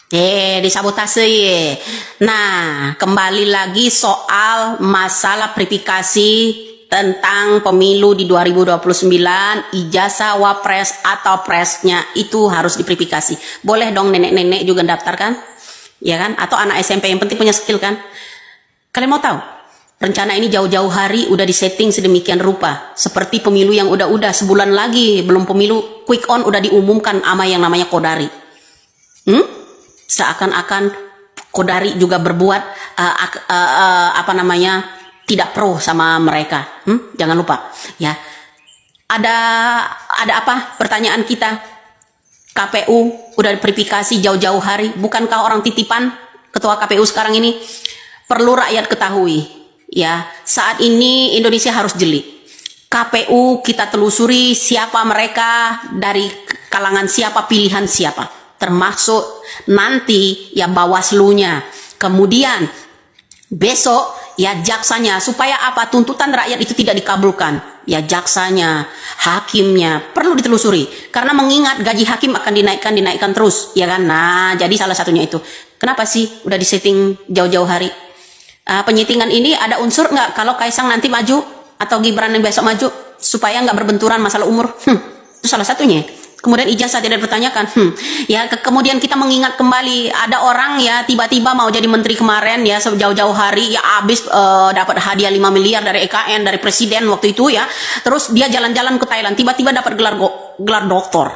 Disabotase ye. Nah, kembali lagi soal masalah verifikasi tentang pemilu di 2029, ijazah wapres atau presnya itu harus diverifikasi. Boleh dong nenek-nenek juga daftar kan? Ya kan? Atau anak SMP, yang penting punya skill kan? Kalian mau tahu? Rencana ini jauh-jauh hari udah disetting sedemikian rupa. Seperti pemilu yang udah sebulan lagi belum pemilu, quick on udah diumumkan sama yang namanya Kodari. Seakan-akan Kodari juga berbuat tidak pro sama mereka. Jangan lupa ya. Ada apa pertanyaan kita? KPU udah verifikasi jauh-jauh hari, bukankah orang titipan ketua KPU sekarang ini? Perlu rakyat ketahui ya, saat ini Indonesia harus jeli. KPU kita telusuri siapa mereka, dari kalangan siapa, pilihan siapa, termasuk nanti ya Bawaslu-nya, kemudian besok ya jaksanya, supaya apa? Tuntutan rakyat itu tidak dikabulkan. Ya jaksanya, hakimnya perlu ditelusuri, karena mengingat gaji hakim akan dinaikkan terus, ya kan? Nah, jadi salah satunya itu. Kenapa sih udah disetting jauh-jauh hari? Penyitingan ini ada unsur nggak kalau Kaisang nanti maju atau Gibran yang besok maju, supaya nggak berbenturan masalah umur? Itu salah satunya. Kemudian ijazah tidak dipertanyakan. Ya, kemudian kita mengingat kembali ada orang ya tiba-tiba mau jadi menteri kemarin ya, jauh-jauh hari ya habis dapat hadiah 5 miliar dari EKN, dari presiden waktu itu ya. Terus dia jalan-jalan ke Thailand, tiba-tiba dapat gelar doktor.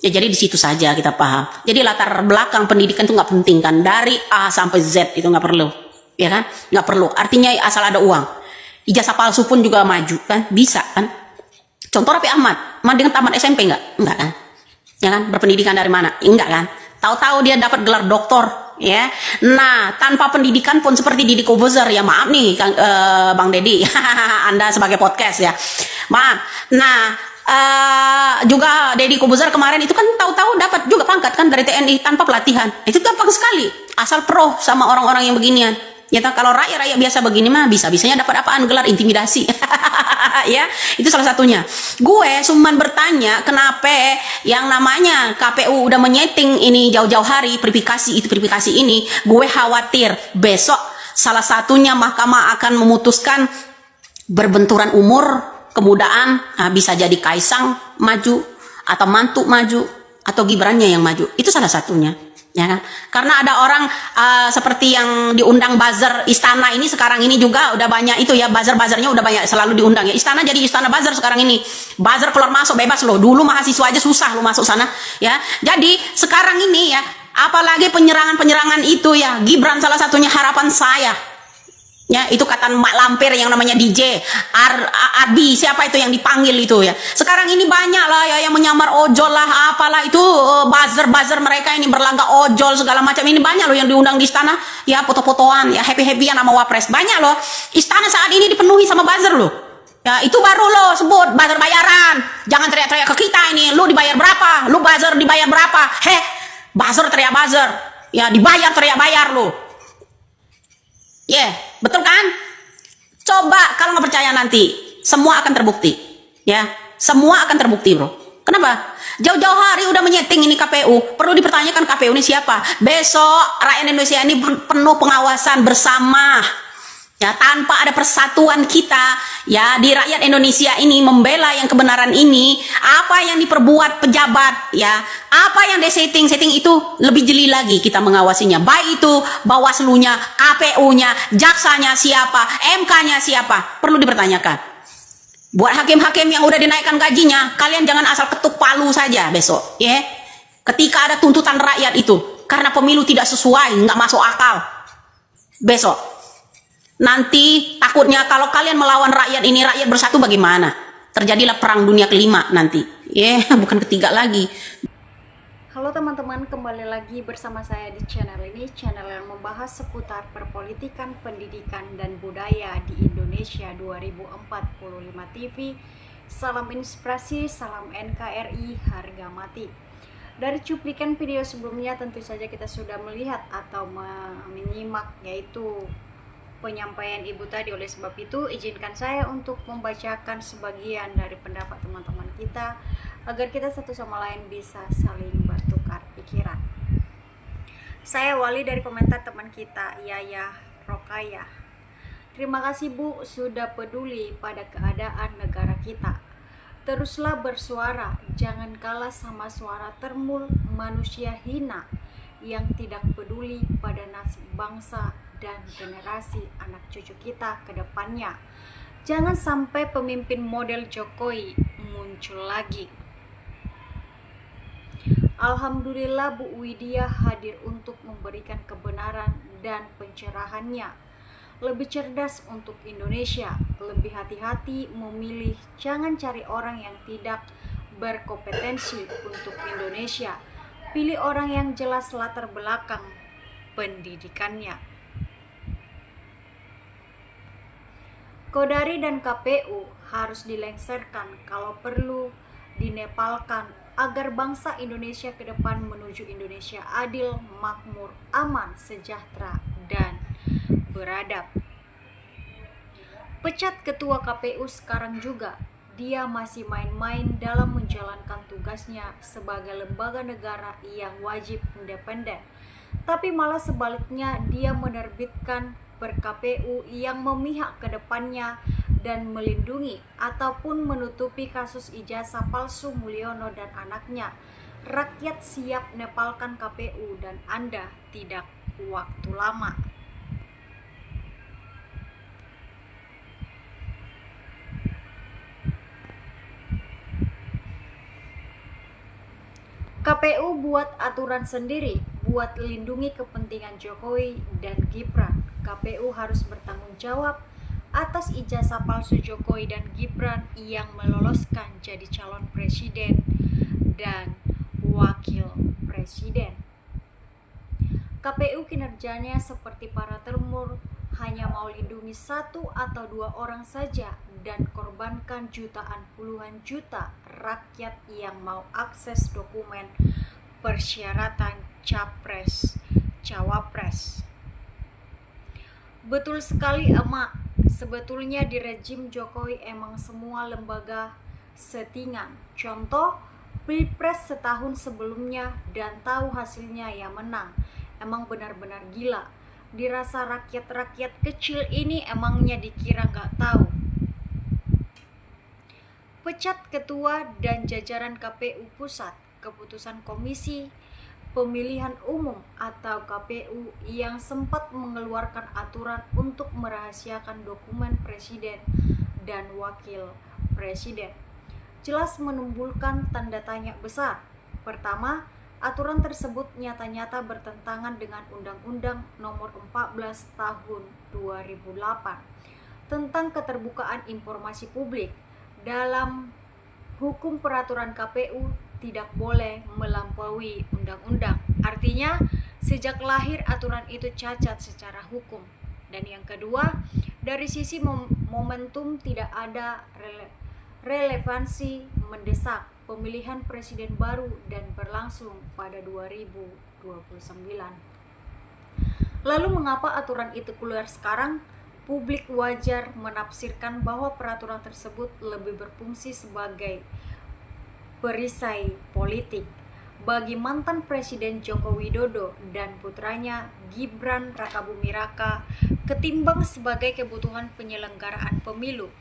Ya jadi di situ saja kita paham. Jadi latar belakang pendidikan itu nggak penting kan, dari A sampai Z itu nggak perlu, ya kan? Nggak perlu. Artinya asal ada uang. Ijazah palsu pun juga maju kan, bisa kan? Contoh Raffi Ahmad dengan tamat SMP enggak kan? Ya kan? Berpendidikan dari mana? Enggak kan? Tahu-tahu dia dapat gelar doktor, ya. Nah, tanpa pendidikan pun seperti Deddy Corbuzier ya, maaf nih Bang Deddy, Anda sebagai podcast ya, maaf. Nah, juga Deddy Corbuzier kemarin itu kan tahu-tahu dapat juga pangkat kan dari TNI tanpa pelatihan. Itu gampang sekali, asal pro sama orang-orang yang beginian. Ya, kalau rakyat biasa begini mah bisa-bisanya dapat apaan? Gelar intimidasi. Ya, itu salah satunya. Gue cuman bertanya, kenapa yang namanya KPU udah menyeting ini jauh-jauh hari, verifikasi ini, gue khawatir besok salah satunya mahkamah akan memutuskan berbenturan umur, kemudaan, bisa jadi Kaisang maju, atau mantu maju, atau Gibrannya yang maju. Itu salah satunya. Ya kan? Karena ada orang seperti yang diundang buzzer istana ini sekarang ini juga udah banyak itu ya, buzzer-buzzernya udah banyak selalu diundang ya. Istana jadi istana buzzer sekarang ini. Buzzer keluar masuk bebas loh. Dulu mahasiswa aja susah lo masuk sana ya. Jadi sekarang ini ya, apalagi penyerangan itu ya, Gibran salah satunya harapan saya. Ya, itu kata Mak Lampir yang namanya DJ Arbi, siapa itu yang dipanggil itu ya. Sekarang ini banyak lah ya yang menyamar ojol lah, apalah itu buzzer mereka ini berlagak ojol segala macam. Ini banyak loh yang diundang di istana ya, foto-fotoan ya, happy-happyan sama wapres. Banyak loh. Istana saat ini dipenuhi sama buzzer loh. Ya, itu baru lo sebut buzzer bayaran. Jangan teriak-teriak ke kita ini, lu dibayar berapa? Lu buzzer dibayar berapa? Buzzer teriak buzzer. Ya, dibayar teriak bayar lo. Betul kan? Coba kalau nggak percaya nanti, semua akan terbukti. Ya, semua akan terbukti, bro. Kenapa? Jauh-jauh hari udah menyeting ini KPU. Perlu dipertanyakan KPU ini siapa? Besok rakyat Indonesia ini penuh pengawasan bersama. Ya, tanpa ada persatuan kita ya di rakyat Indonesia ini membela yang kebenaran ini, apa yang diperbuat pejabat ya, apa yang setting itu lebih jeli lagi kita mengawasinya. Baik itu Bawaslu-nya, KPU-nya, jaksanya siapa, MK-nya siapa, perlu dipertanyakan. Buat hakim-hakim yang udah dinaikkan gajinya, kalian jangan asal ketuk palu saja besok ya. Ketika ada tuntutan rakyat itu karena pemilu tidak sesuai, nggak masuk akal. Besok nanti takutnya kalau kalian melawan rakyat ini, rakyat bersatu bagaimana? Terjadilah perang dunia kelima nanti. Bukan ketiga lagi. Halo teman-teman, kembali lagi bersama saya di channel ini, channel yang membahas seputar perpolitikan, pendidikan, dan budaya di Indonesia 2045 TV. Salam inspirasi, salam NKRI, harga mati. Dari cuplikan video sebelumnya tentu saja kita sudah melihat atau menyimak yaitu penyampaian ibu tadi. Oleh sebab itu izinkan saya untuk membacakan sebagian dari pendapat teman-teman kita agar kita satu sama lain bisa saling bertukar pikiran. Saya Wali dari komentar teman kita, Yaya Rokaya. Terima kasih Bu sudah peduli pada keadaan negara kita. Teruslah bersuara, jangan kalah sama suara termul manusia hina yang tidak peduli pada nasib bangsa dan generasi anak cucu kita ke depannya. Jangan sampai pemimpin model Jokowi muncul lagi. Alhamdulillah Bu Widya hadir untuk memberikan kebenaran dan pencerahannya. Lebih cerdas untuk Indonesia, lebih hati-hati memilih, jangan cari orang yang tidak berkompetensi untuk Indonesia. Pilih orang yang jelas latar belakang pendidikannya. Kodari dan KPU harus dilengserkan, kalau perlu dinepalkan, agar bangsa Indonesia ke depan menuju Indonesia adil, makmur, aman, sejahtera, dan beradab. Pecat ketua KPU sekarang juga. Dia masih main-main dalam menjalankan tugasnya sebagai lembaga negara yang wajib independen. Tapi malah sebaliknya, dia menerbitkan per-KPU yang memihak ke depannya dan melindungi ataupun menutupi kasus ijazah palsu Mulyono dan anaknya. Rakyat siap nepalkan KPU dan Anda tidak waktu lama. KPU buat aturan sendiri, buat lindungi kepentingan Jokowi dan Gibran. KPU harus bertanggung jawab atas ijazah palsu Jokowi dan Gibran yang meloloskan jadi calon presiden dan wakil presiden. KPU kinerjanya seperti para termur, hanya mau lindungi satu atau dua orang saja dan korbankan jutaan puluhan juta rakyat yang mau akses dokumen persyaratan capres cawapres. Betul sekali emak, sebetulnya di rejim Jokowi emang semua lembaga settingan. Contoh, Pilpres setahun sebelumnya dan tahu hasilnya yang menang. Emang benar-benar gila. Dirasa rakyat-rakyat kecil ini emangnya dikira nggak tahu. Pecat ketua dan jajaran KPU pusat, keputusan Komisi Pemilihan Umum atau KPU yang sempat mengeluarkan aturan untuk merahasiakan dokumen presiden dan wakil presiden, jelas menimbulkan tanda tanya besar. Pertama, aturan tersebut nyata-nyata bertentangan dengan Undang-Undang Nomor 14 Tahun 2008 tentang keterbukaan informasi publik. Dalam hukum peraturan KPU tidak boleh melampaui undang-undang. Artinya, sejak lahir aturan itu cacat secara hukum. Dan yang kedua, dari sisi momentum tidak ada relevansi mendesak. Pemilihan presiden baru dan berlangsung pada 2029. Lalu mengapa aturan itu keluar sekarang? Publik wajar menafsirkan bahwa peraturan tersebut lebih berfungsi sebagai perisai politik bagi mantan Presiden Joko Widodo dan putranya Gibran Rakabuming Raka ketimbang sebagai kebutuhan penyelenggaraan pemilu.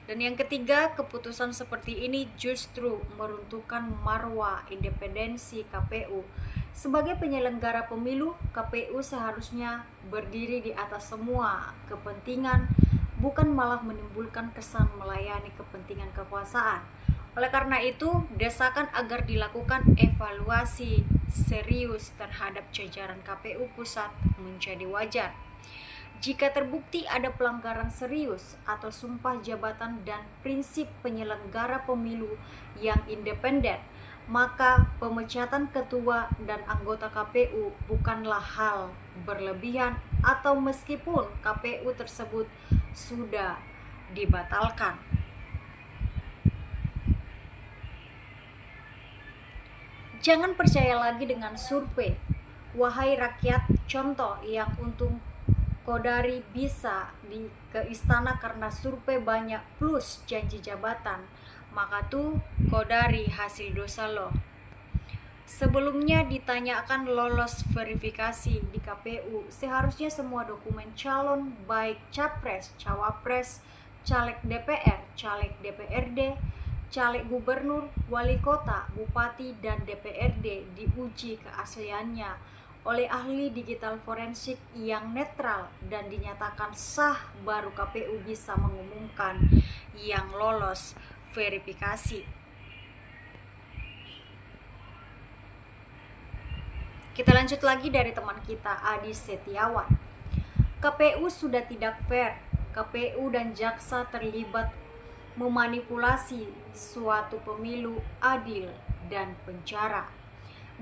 Dan yang ketiga, keputusan seperti ini justru meruntuhkan marwah independensi KPU. Sebagai penyelenggara pemilu, KPU seharusnya berdiri di atas semua kepentingan, bukan malah menimbulkan kesan melayani kepentingan kekuasaan. Oleh karena itu, desakan agar dilakukan evaluasi serius terhadap jajaran KPU pusat menjadi wajar. Jika terbukti ada pelanggaran serius atau sumpah jabatan dan prinsip penyelenggara pemilu yang independen, maka pemecatan ketua dan anggota KPU bukanlah hal berlebihan atau meskipun KPU tersebut sudah dibatalkan. Jangan percaya lagi dengan survei. Wahai rakyat, contoh yang untung Kodari bisa ke istana karena survei banyak plus janji jabatan, maka tuh Kodari hasil dosa loh. Sebelumnya ditanyakan lolos verifikasi di KPU, seharusnya semua dokumen calon baik capres, cawapres, caleg DPR, caleg DPRD, caleg gubernur, wali kota, bupati, dan DPRD diuji keasliannya oleh ahli digital forensik yang netral dan dinyatakan sah, baru KPU bisa mengumumkan yang lolos verifikasi. Kita lanjut lagi dari teman kita Adi Setiawan. KPU sudah tidak fair. KPU dan jaksa terlibat memanipulasi suatu pemilu adil dan penjara.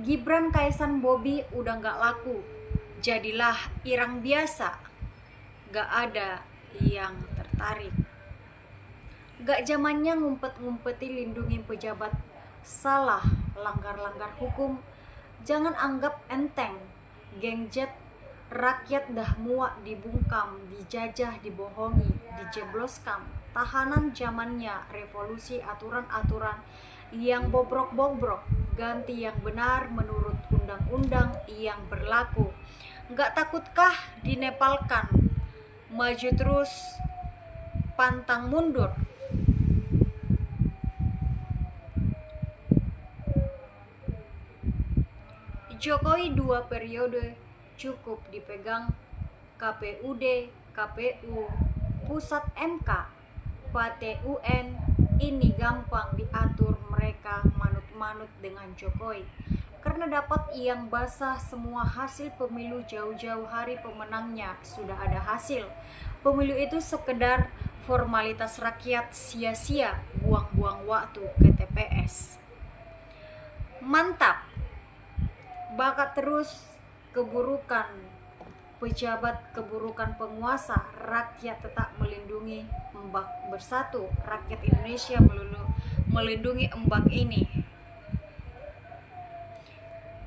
Gibran, Kaisang, Bobi udah gak laku. Jadilah irang biasa. Gak ada yang tertarik. Gak zamannya ngumpet-ngumpeti lindungi pejabat salah, langgar-langgar hukum. Jangan anggap enteng, geng jet rakyat dah muak dibungkam, dijajah, dibohongi, dijebloskan. Tahanan zamannya revolusi aturan-aturan yang bobrok-bobrok, ganti yang benar menurut undang-undang yang berlaku. Gak takutkah dinepalkan? Maju terus, pantang mundur. Jokowi 2 periode cukup dipegang KPUD, KPU, Pusat MK, PTUN, ini gampang diatur, mereka manut-manut dengan Jokowi. Karena dapat yang basah semua hasil pemilu jauh-jauh hari pemenangnya sudah ada hasil. Pemilu itu sekedar formalitas rakyat, sia-sia buang-buang waktu ke TPS. Mantap. Bakat terus keburukan pejabat, keburukan penguasa, rakyat tetap melindungi embak bersatu. Rakyat Indonesia melindungi embak ini.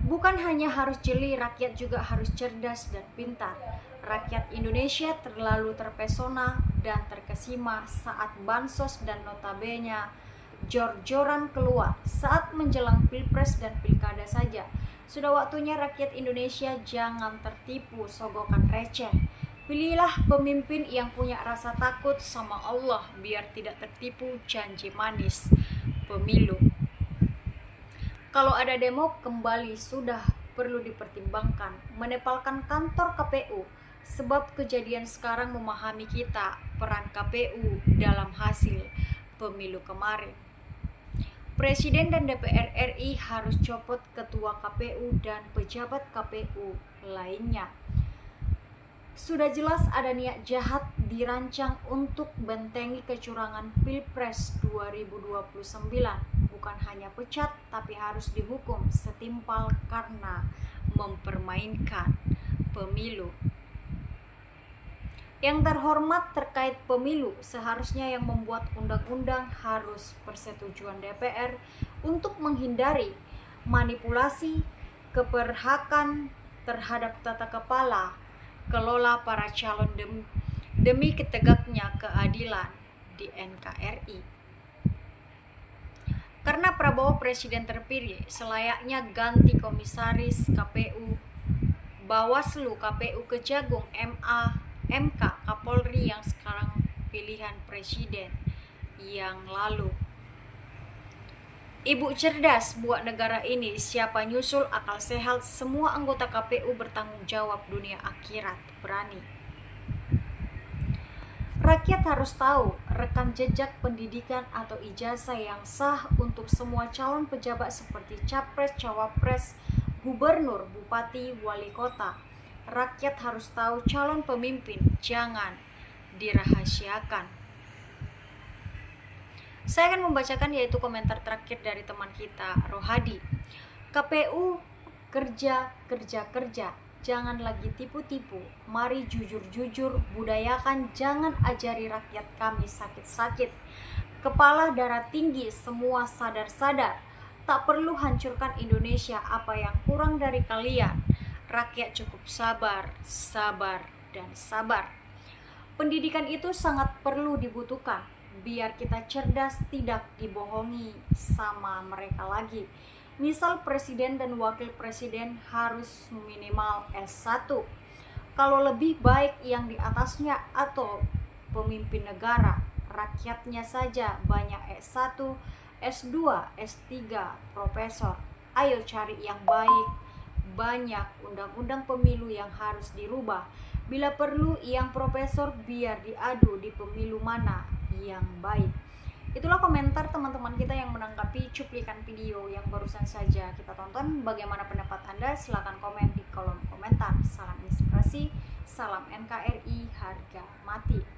Bukan hanya harus jeli, rakyat juga harus cerdas dan pintar. Rakyat Indonesia terlalu terpesona dan terkesima saat bansos dan notabene jor-joran keluar saat menjelang pilpres dan pilkada saja. Sudah waktunya rakyat Indonesia jangan tertipu sogokan receh. Pilihlah pemimpin yang punya rasa takut sama Allah biar tidak tertipu janji manis pemilu. Kalau ada demo kembali sudah perlu dipertimbangkan menepalkan kantor KPU, sebab kejadian sekarang memahami kita peran KPU dalam hasil pemilu kemarin. Presiden dan DPR RI harus copot ketua KPU dan pejabat KPU lainnya. Sudah jelas ada niat jahat dirancang untuk bentengi kecurangan Pilpres 2029. Bukan hanya pecat, tapi harus dihukum setimpal karena mempermainkan pemilu. Yang terhormat terkait pemilu, seharusnya yang membuat undang-undang harus persetujuan DPR untuk menghindari manipulasi keberhakan terhadap tata kepala kelola para calon demi ketegaknya keadilan di NKRI. Karena Prabowo presiden terpilih, selayaknya ganti komisaris KPU, Bawaslu, KPU Kejagung, MK, Kapolri yang sekarang pilihan presiden yang lalu. Ibu cerdas buat negara ini, siapa nyusul akal sehat, semua anggota KPU bertanggung jawab dunia akhirat, berani. Rakyat harus tahu rekam jejak pendidikan atau ijazah yang sah untuk semua calon pejabat seperti capres, cawapres, gubernur, bupati, wali kota. Rakyat harus tahu calon pemimpin, jangan dirahasiakan. Saya akan membacakan yaitu komentar terakhir dari teman kita, Rohadi. KPU kerja, jangan lagi tipu-tipu. Mari jujur-jujur, budayakan, jangan ajari rakyat kami sakit-sakit. Kepala darah tinggi, semua sadar-sadar. Tak perlu hancurkan Indonesia, apa yang kurang dari kalian. Rakyat cukup sabar, dan sabar. Pendidikan itu sangat perlu dibutuhkan, biar kita cerdas, tidak dibohongi sama mereka lagi. Misal presiden dan wakil presiden harus minimal S1. Kalau lebih baik yang di atasnya atau pemimpin negara, rakyatnya saja banyak S1, S2, S3, profesor. Ayo cari yang baik. Banyak undang-undang pemilu yang harus dirubah. Bila perlu yang profesor biar diadu di pemilu mana yang baik. Itulah komentar teman-teman kita yang menanggapi cuplikan video yang barusan saja kita tonton. Bagaimana pendapat Anda? Silahkan komen di kolom komentar. Salam inspirasi, salam NKRI, harga mati.